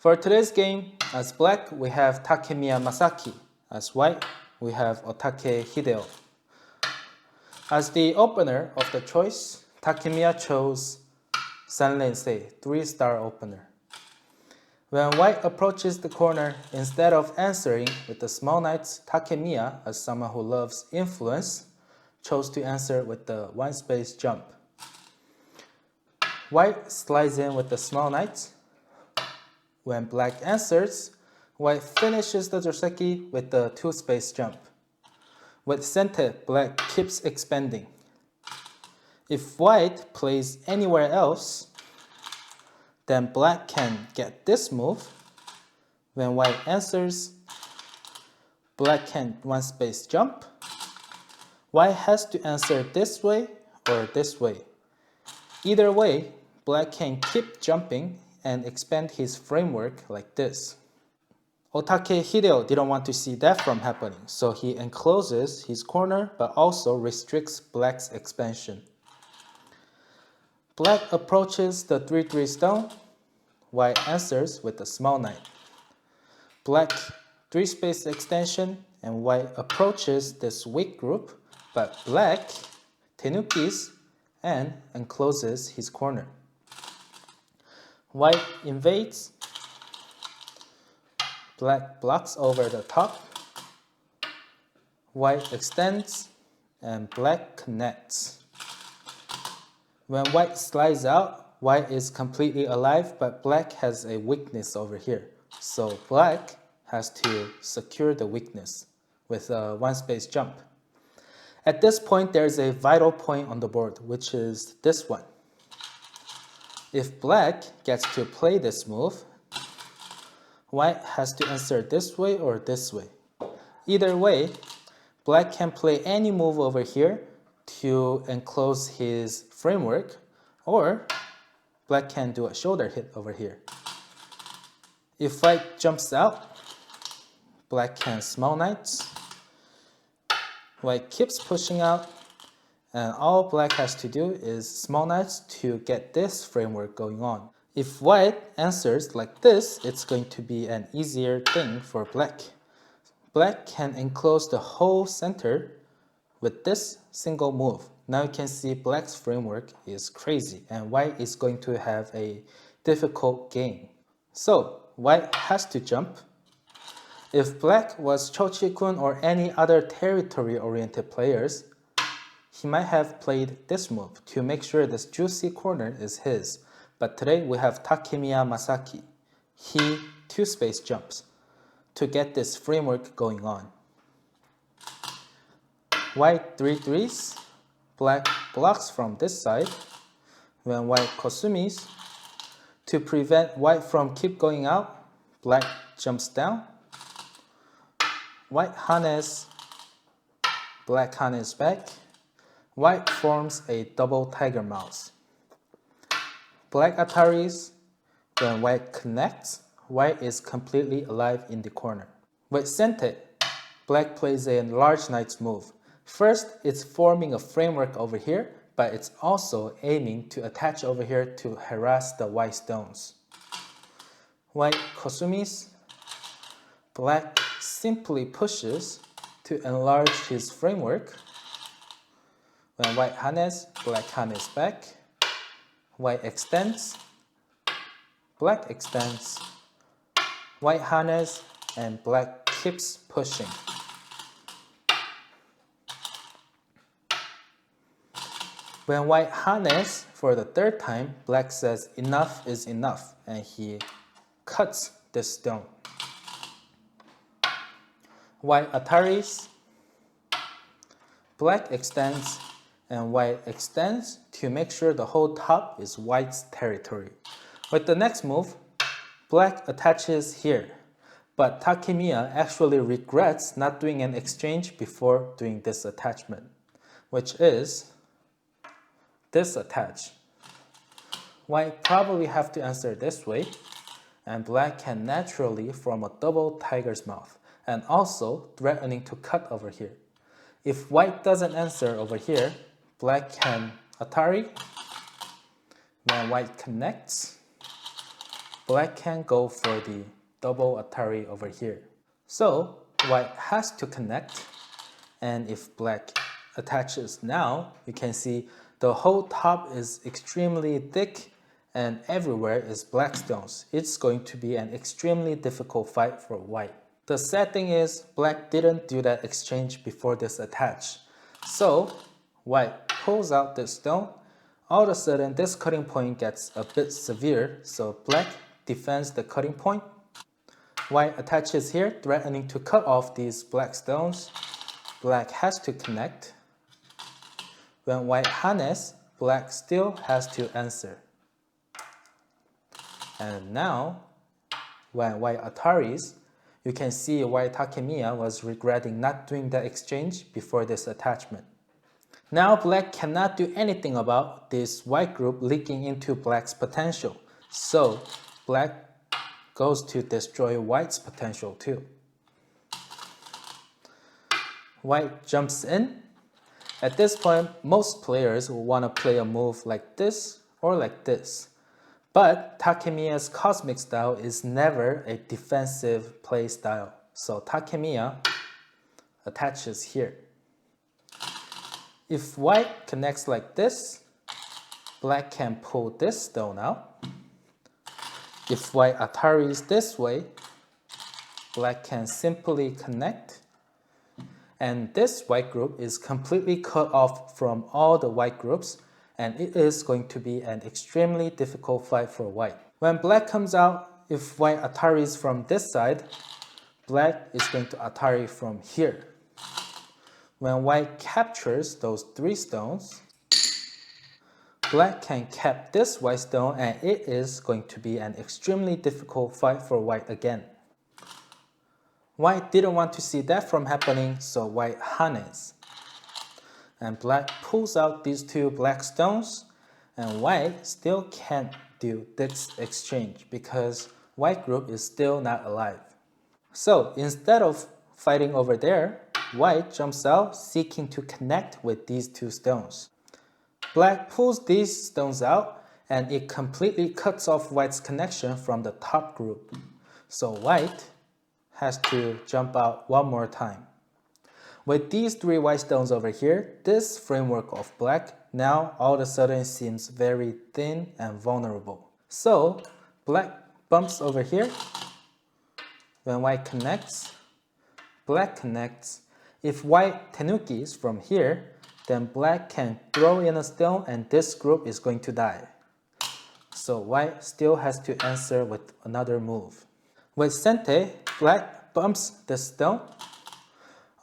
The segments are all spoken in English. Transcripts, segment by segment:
For today's game, as black, we have Takemiya Masaki. As white, we have Otake Hideo. As the opener of the choice, Takemiya chose Sanrensei, 3-star opener. When white approaches the corner, instead of answering with the small knights, Takemiya, as someone who loves influence, chose to answer with the 1-space jump. White slides in with the small knights. When black answers, white finishes the joseki with the 2-space jump. With sente, black keeps expanding. If white plays anywhere else, then black can get this move. When white answers, black can 1-space jump. White has to answer this way or this way. Either way, black can keep jumping and expand his framework like this. Otake Hideo didn't want to see that from happening, so he encloses his corner but also restricts black's expansion. Black approaches the 3-3 stone. White answers with a small knight. Black 3-space extension and white approaches this weak group, but black tenukis and encloses his corner. White invades. Black blocks over the top. White extends and black connects. When white slides out, white is completely alive, but black has a weakness over here. So black has to secure the weakness with a 1-space jump. At this point, there's a vital point on the board, which is this one. If black gets to play this move, white has to answer this way or this way. Either way, black can play any move over here to enclose his framework, or black can do a shoulder hit over here. If white jumps out, black can small knights. White keeps pushing out, and all black has to do is small knights to get this framework going on. If white answers like this, it's going to be an easier thing for black. Black can enclose the whole center with this single move. Now you can see black's framework is crazy, and white is going to have a difficult game. So white has to jump. If black was Chochi-kun or any other territory-oriented players, he might have played this move to make sure this juicy corner is his. But today we have Takemiya Masaki. He 2-space jumps to get this framework going on. White 3-3s, black blocks from this side. When white kosumis, to prevent white from keep going out, black jumps down. White hanes, black hanes back. White forms a double tiger mouse. Black ataris, when white connects, white is completely alive in the corner. With sente, black plays a large knight's move. First, it's forming a framework over here, but it's also aiming to attach over here to harass the white stones. White kosumis, black simply pushes to enlarge his framework. When white hanes, black hanes back. White extends, black extends. White hanes and black keeps pushing. When white hanes for the 3rd time, black says enough is enough, and he cuts this stone. White ataris, black extends, and white extends to make sure the whole top is white's territory. With the next move, black attaches here, but Takemiya actually regrets not doing an exchange before doing this attachment, which is this attach. White probably have to answer this way, and black can naturally form a double tiger's mouth, and also threatening to cut over here. If white doesn't answer over here, black can atari. When white connects, black can go for the double Atari over here. So white has to connect, and if black attaches now, you can see the whole top is extremely thick and everywhere is black stones. It's going to be an extremely difficult fight for white. The sad thing is black didn't do that exchange before this attach. So white pulls out this stone. All of a sudden this cutting point gets a bit severe, so black defends the cutting point. White attaches here, threatening to cut off these black stones. Black has to connect. When white harness, black still has to answer. And now, when white Ataris, you can see why Takemiya was regretting not doing the exchange before this attachment. Now black cannot do anything about this white group leaking into black's potential. So black goes to destroy white's potential too. White jumps in. At this point, most players will want to play a move like this or like this. But Takemiya's cosmic style is never a defensive play style. So Takemiya attaches here. If white connects like this, black can pull this stone out. If white Ataris this way, black can simply connect. And this white group is completely cut off from all the white groups, and it is going to be an extremely difficult fight for white. When black comes out, if white Ataris from this side, black is going to Atari from here. When white captures those 3 stones, black can cap this white stone, and it is going to be an extremely difficult fight for white again. White didn't want to see that from happening, so white harness. And black pulls out these 2 black stones, and white still can't do this exchange because white group is still not alive. So instead of fighting over there, white jumps out seeking to connect with these 2 stones. Black pulls these stones out, and it completely cuts off white's connection from the top group. So white has to jump out one more time. With these 3 white stones over here, this framework of black now all of a sudden seems very thin and vulnerable. So black bumps over here. When white connects, black connects. If white tenukis from here, then black can throw in a stone and this group is going to die. So white still has to answer with another move. With Sente, black bumps the stone.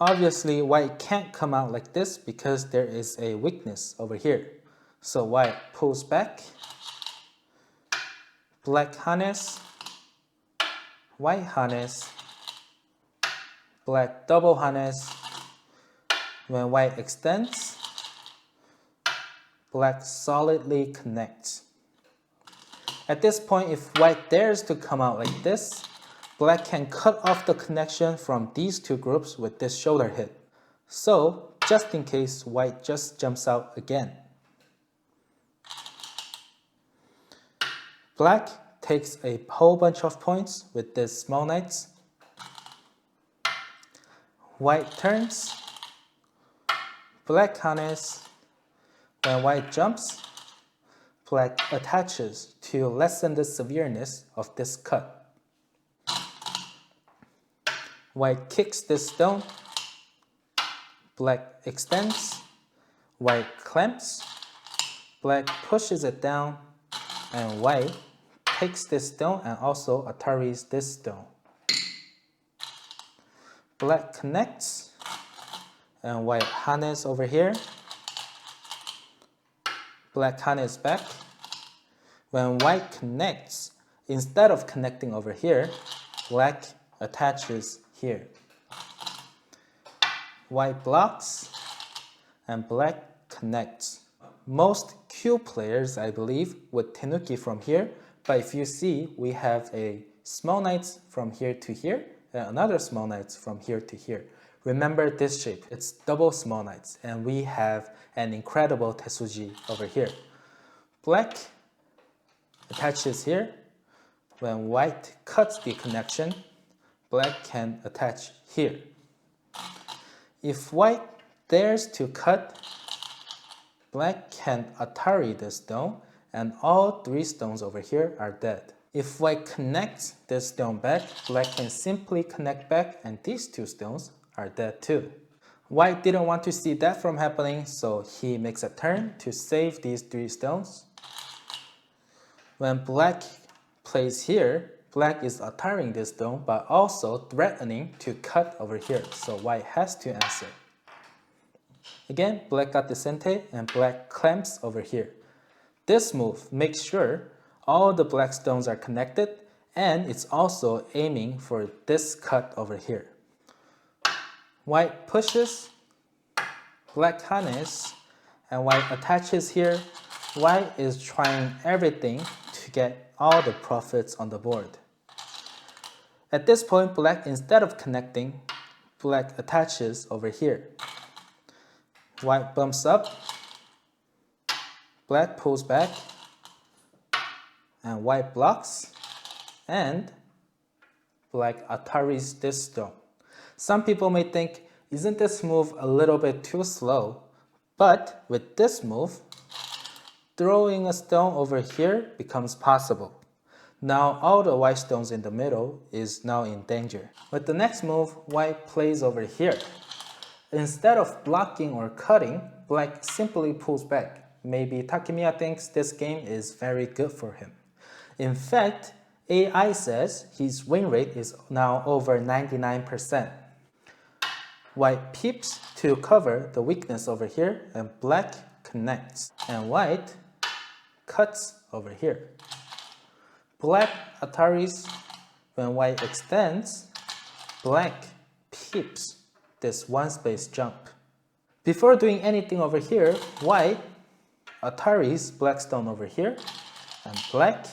Obviously, white can't come out like this because there is a weakness over here. So white pulls back. Black harness. White harness. Black double harness. When white extends, black solidly connects. At this point, if white dares to come out like this, black can cut off the connection from these 2 groups with this shoulder hit. So, just in case, white just jumps out again. Black takes a whole bunch of points with this small knights. White turns. Black harness. When white jumps, black attaches to lessen the severeness of this cut. White kicks this stone. Black extends. White clamps. Black pushes it down. And white takes this stone and also Ataris this stone. Black connects. And white harness over here. Black harness back. When white connects, instead of connecting over here, black attaches here. White blocks and black connects. Most Q players, I believe, would tenuki from here, but if you see, we have a small knights from here to here and another small knights from here to here. Remember this shape, it's double small knights, and we have an incredible Tesuji over here. Black attaches here. When white cuts the connection, black can attach here. If white dares to cut, black can Atari the stone, and all 3 stones over here are dead. If white connects this stone back, black can simply connect back, and these 2 stones are dead too. White didn't want to see that from happening, so he makes a turn to save these 3 stones. When black plays here, black is Ataring this stone, but also threatening to cut over here, so white has to answer. Again, black got the sente, and black clamps over here. This move makes sure all the black stones are connected, and it's also aiming for this cut over here. White pushes, black harness, and white attaches here. White is trying everything to get all the profits on the board. At this point, black, instead of connecting, black attaches over here. White bumps up, black pulls back, and white blocks, and black Ataris this stone. Some people may think, isn't this move a little bit too slow? But with this move, throwing a stone over here becomes possible. Now all the white stones in the middle is now in danger. With the next move, white plays over here. Instead of blocking or cutting, black simply pulls back. Maybe Takemiya thinks this game is very good for him. In fact, AI says his win rate is now over 99%. White peeps to cover the weakness over here, and black connects. And white cuts over here. Black Ataris, when white extends, black peeps this 1 space jump. Before doing anything over here, white Ataris black stone over here, and black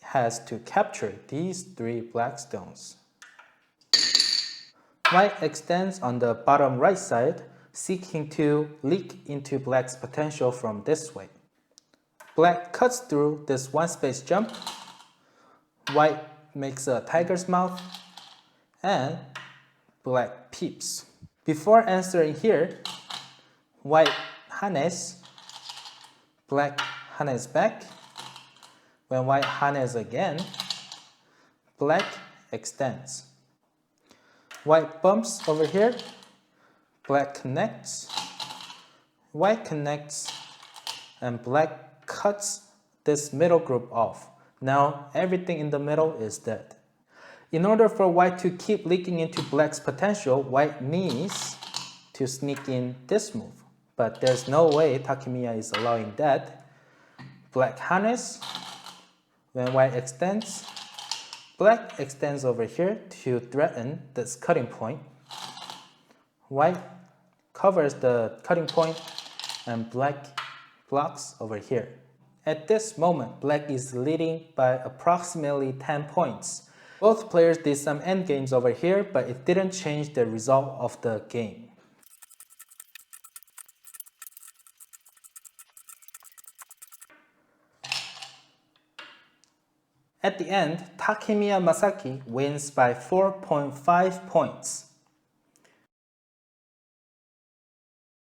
has to capture these 3 black stones. White extends on the bottom right side, seeking to leak into black's potential from this way. Black cuts through this 1 space jump. White makes a tiger's mouth, and black peeps. Before answering here, white harness, black harness back. When white harness again, black extends. White bumps over here, black connects, white connects, and black cuts this middle group off. Now everything in the middle is dead. In order for white to keep leaking into black's potential, white needs to sneak in this move. But there's no way Takemiya is allowing that. Black harness. When white extends, black extends over here to threaten this cutting point. White covers the cutting point, and black blocks over here. At this moment, black is leading by approximately 10 points. Both players did some endgames over here, but it didn't change the result of the game. At the end, Takemiya Masaki wins by 4.5 points.